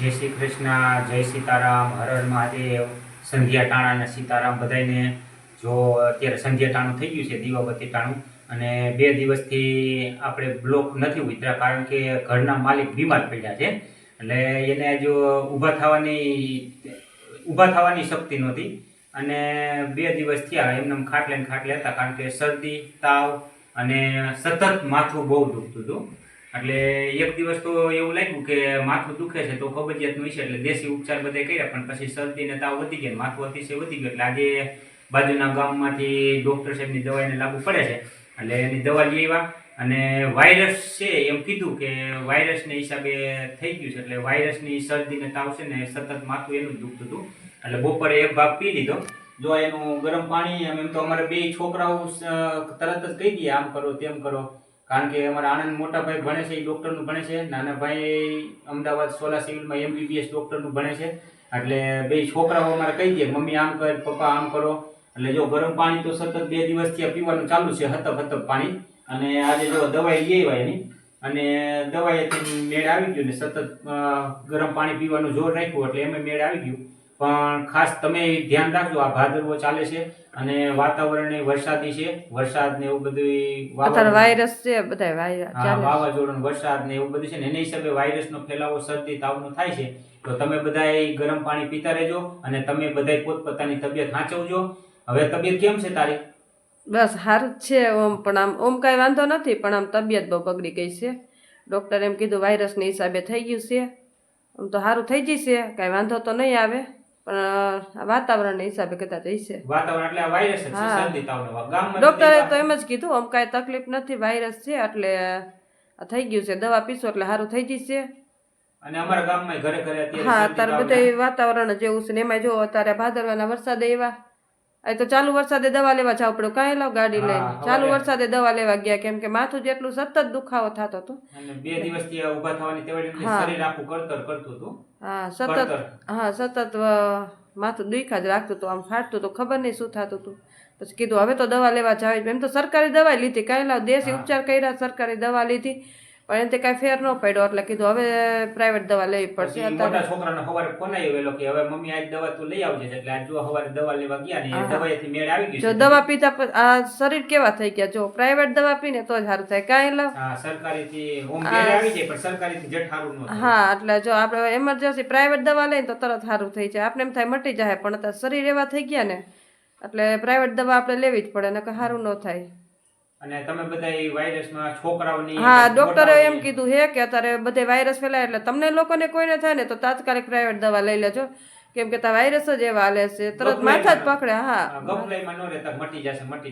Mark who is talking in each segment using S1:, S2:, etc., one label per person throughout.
S1: જય શ્રી કૃષ્ણ, જય સીતારામ, હર હર મહાદેવ, સંધ્યા ટાણા અને સીતારામ બધાને. જો અત્યારે સંધ્યા ટાણું થઈ ગયું છે, દીવાબત્તી ટાણું, અને 2 દિવસથી આપણે બ્લોક નથી ઉતર્યા કારણ કે ઘરના માલિક બીમાર પડ્યા છે. એટલે એને જો ઊભા થવાની શક્તિ નહોતી, અને 2 દિવસ થયા એમને ખાટલે ને ખાટલે હતા કારણ કે શરદી, તાવ અને સતત માથું બહુ દુખતું હતું. એટલે એક દિવસ તો એવું લાગ્યું કે માથું દુખે છે તો કબજિયાતનું છે, એટલે દેશી ઉપચાર બધા કર્યા, પણ પછી શરદી ને તાવ વધી ગયા, માથું અતિશય વધી ગયું. એટલે આજે બાજુના ગામમાંથી ડૉક્ટર સાહેબની દવા એને લાગુ પડે છે, એટલે એની દવા લઈ આવ્યા. અને વાયરસ છે એમ કીધું કે વાયરસને હિસાબે થઈ ગયું છે, એટલે વાયરસની શરદી ને તાવ છે ને સતત માથું એનું જ દુખતું હતું. એટલે બપોરે એક ભાગ પી લીધો. જો એનું ગરમ પાણી, એમ તો અમારે 2 છોકરાઓ તરત જ કહી દઈએ આમ કરો તેમ કરો, કારણ કે અમારા આણંદ મોટા ભાઈ ભણે છે, એ ડૉક્ટરનું ભણે છે, નાના ભાઈ અમદાવાદ સોલા સિવિલમાં MBBS ડૉક્ટરનું ભણે છે. એટલે 2 છોકરાઓ અમારે કહી દે મમ્મી આમ કર, પપ્પા આમ કરો. એટલે જો ગરમ પાણી તો સતત 2 દિવસથી પીવાનું ચાલુ છે, હતપ પાણી. અને આજે જો દવાઈ લઈ આવ્યા એની, અને દવાઈથી મેળ આવી ગયો ને સતત ગરમ પાણી પીવાનું જોર રાખ્યું એટલે એમાં મેળ આવી ગયું. પણ ખાસ તમે ધ્યાન રાખજો, આ ભાદરવો ચાલે છે અને વાતાવરણ વરસાદી છે, વરસાદ ને એવું બધું
S2: વાયરસ છે, બધા
S1: વાવાઝોડું વરસાદ ને એવું બધું છે ને, એના હિસાબે વાયરસનો ફેલાવો શરદી તાવનો થાય છે. તો તમે બધાય ગરમ પાણી પીતા રહેજો અને તમે બધાય પોતપોતાની તબિયત સાચવજો. હવે તબિયત કેમ છે તારી?
S2: બસ સારું જ છે પણ આમ કાંઈ વાંધો નથી, પણ આમ તબિયત બહુ બગડી ગઈ છે. ડૉક્ટર એમ કીધું વાયરસની હિસાબે થઈ ગયું છે, આમ તો સારું થઈ જશે, કાંઈ વાંધો તો નહીં આવે, પણ વાતાવરણના હિસાબે કદાચ હશે.
S1: વાતાવરણ એટલે વાયરસ છે, શરદી તાવનો. ગામમાં
S2: ડૉક્ટરે તો એમ જ કીધું આમ કાંઈ તકલીફ નથી, વાયરસ છે એટલે થઈ ગયું છે, દવા પીશો એટલે સારું થઈ જશે.
S1: અને અમારા ગામમાં ઘરે ઘરે અત્યારે
S2: હા, અત્યારે બધું વાતાવરણ જેવું છે ને, એમાં જો અત્યારે ભાદરવાના વરસાદે એવા, આ તો ચાલુ વરસાદે દવા લેવા જવું પડ્યું, કાંઈ લાવ ગાડી લઈને ચાલુ વરસાદે દવા લેવા ગયા, કેમ કે માથું જેટલું સતત દુખાવો થતો હતો.
S1: અને 2 દિવસથી ઊભા થવાની તેવડી શરીર આખું કરતર કરતું હતું.
S2: સતત માથું દુખ્યા જ રાખતું હતું, આમ ફાટતું તો ખબર નહીં શું થતું હતું. પછી કીધું હવે તો દવા લેવા જાવી, એમ તો સરકારી દવા લીધી, કાંઈ લાવ દેશી ઉપચાર કર્યા, સરકારી દવા લીધી, પણ એનાથી કાંઈ ફેર ન પડ્યો, એટલે કીધું હવે પ્રાઇવેટ દવા લેવી પડશે.
S1: મોટા છોકરાને સવારે ફોન આવ્યો કે હવે મમ્મી આજ દવા તું લઈ આવજે, એટલે આજ જો સવારે દવા લેવા ગયા ને દવાઈથી મેળ આવી ગઈ.
S2: જો દવા પીતા આ શરીર કેવા થઈ ગયા, જો પ્રાઇવેટ દવા પીને તો જ સારું થાય, કાંઈ લાવ
S1: સરકારીથી હોમ કેર આવી જાય, પણ સરકારીથી જટ સારું ન થાય.
S2: હા, એટલે જો આપણે એમરજન્સી પ્રાઇવેટ દવા લઈને તો તરત સારું થઈ જાય, આપણે એમ થાય મટી જાય, પણ અત્યારે શરીર એવા થઈ ગયા ને એટલે પ્રાઇવેટ દવા આપણે લેવી જ પડે, નકર સારું ન થાય.
S1: અને તમે બધા વાયરસમાં છોકરાઓની,
S2: હા, ડોક્ટરે એમ કીધું છે કે અત્યારે બધે વાયરસ ફેલાય, એટલે તમને લોકોને કોઈને થાય ને તો તાત્કાલિક પ્રાઇવેટ દવા લઈ લેજો, કેમ કે વાયરસ જ એવા હાલે છે, તરત માથા જ પકડે.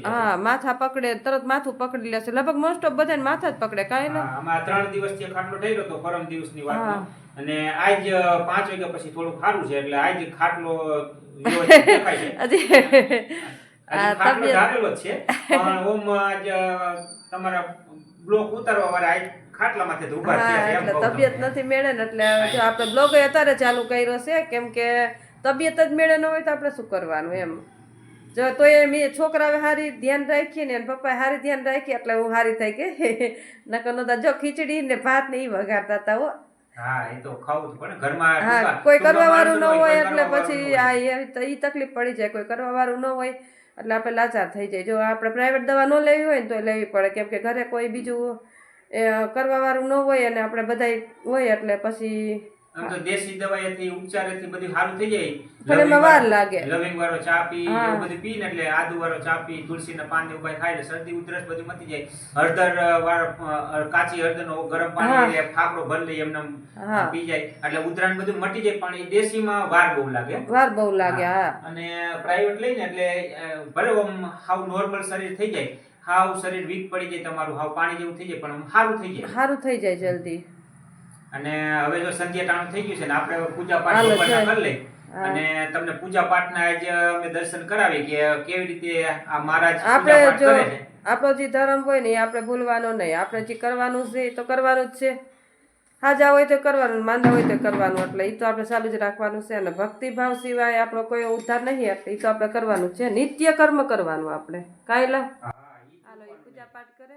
S2: હા, માથા પકડે, તરત માથું પકડી લેશે, લગભગ મોસ્ટ ઓફ બધાને માથા જ પકડે. કાંઈ ના,
S1: આમાં 3 દિવસથી ખાટલો થઈ રહ્યો તો પરમ દિવસની વાત, અને આજ 5 વાગ્યા પછી થોડું સારું છે, એટલે આજ ખાટલો
S2: તબિયત નથી મેળે ને, એટલે આપણે બ્લોગ અત્યારે ચાલુ કર્યો છે, કેમ કે તબિયત જ મેળે ન હોય તો આપણે શું કરવાનું એમ. જો તો મેં છોકરાએ સારી ધ્યાન રાખી ને પપ્પાએ સારી ધ્યાન રાખી, એટલે હું સારી થઈ કે નકર નતા જો ખીચડી ને ભાત ને એ વઘારતા હતા હો. કોઈ કરવા વાળું ન હોય એટલે પછી એ તકલીફ પડી જાય, કોઈ કરવા વાળું ન હોય એટલે આપણે લાચાર થઈ જાય. જો આપણે પ્રાઇવેટ દવા ન લેવી હોય ને તો લેવી પડે, કેમ કે ઘરે કોઈ બીજું કરવા વાળું ન હોય અને આપણે બધા હોય, એટલે પછી
S1: દેશી દવાઈથી ઉપચારથી બધું સારું થઈ જાય,
S2: પણ એમાં વાર લાગે.
S1: લવિંગ વાળો ચા પી, એવું બધું પી ને, એટલે આદુ વાળો ચા પી, તુલસીના પાન ને ઉપાય ખાય, શરદી ઉધરસ બધું મટી જાય. હળદર વાળો કાચી હળદરનો ગરમ પાણી ફાફડો ભરી લઈ એમને પી જાય, એટલે ઉધરાણ બધું મટી જાય. પણ એ દેશીમાં વાર બહુ લાગે. હા, અને પ્રાઇવેટ લઈને એટલે ભલે હાવ નોર્મલ શરીર થઈ જાય, હાવ શરીર વીક પડી જાય તમારું, હાવ પાણી જેવું થઈ જાય, પણ સારું થઈ જાય જલ્દી. અને હવે જો સંધ્યા ટાણું થઈ ગયું છે ને, આપણે પૂજા પાઠ કરી લઈ, અને તમને પૂજા પાઠના આજ અમે દર્શન કરાવી કે કેવી રીતે આ મહારાજ
S2: આપણે જો આપણો જે ધર્મ હોય ને એ આપણે ભૂલવાનો નહીં, આપણે જે કરવાનું છે એ તો કરવાનું જ છે, હાજા હોય તો કરવાનું, માંદા હોય તો કરવાનું, એટલે એ તો આપણે ચાલુ જ રાખવાનું છે. અને ભક્તિભાવ સિવાય આપણો કોઈ ઉદ્ધાર નહીં, એટલે એ તો આપણે કરવાનું છે, નિત્ય કર્મ કરવાનું આપણે. કાંઈ લા હાલો એ પૂજા પાઠ કરે.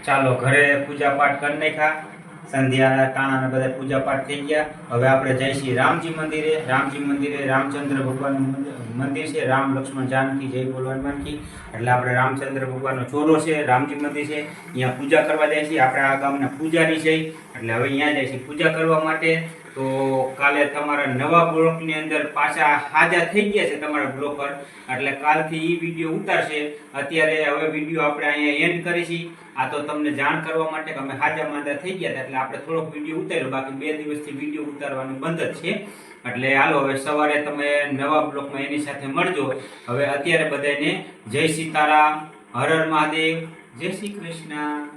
S1: ચાલો ઘરે પૂજા પાઠ કરી નાખ્યા, સંધ્યા ટાણાને બધા પૂજા પાઠ થઈ ગયા. હવે આપણે જઈશું રામજી મંદિરે. રામજી મંદિરે રામચંદ્ર ભગવાનનું મંદિર છે. રામ લક્ષ્મણ જાનકી જય બોલવાની માનકી. એટલે આપણે રામચંદ્ર ભગવાનનો ચોરો છે, રામજી મંદિર છે, અહીંયા પૂજા કરવા જાય છે. આપણે આ ગામના પૂજારી છે, એટલે હવે અહીંયા જાય છે પૂજા કરવા માટે. તો કાલે તમારા નવા બ્લોકની અંદર પાછા હાજર થઈ ગયા છે તમારા બ્લોકર, એટલે કાલથી એ વિડીયો ઉતારશે. અત્યારે હવે વિડીયો આપણે અહીંયા એન્ડ કરીશું. આ તો તમને જાણ કરવા માટે કે અમે હાજા માંદા થઈ ગયા હતા, એટલે આપણે થોડોક વિડીયો ઉતાર્યો. બાકી 2 દિવસથી વિડીયો ઉતારવાનું બંધ જ છે. એટલે હાલો હવે સવારે તમે નવા બ્લોકમાં એની સાથે મળજો. હવે અત્યારે બધાને જય સીતારામ, હર હર મહાદેવ, જય શ્રી કૃષ્ણ.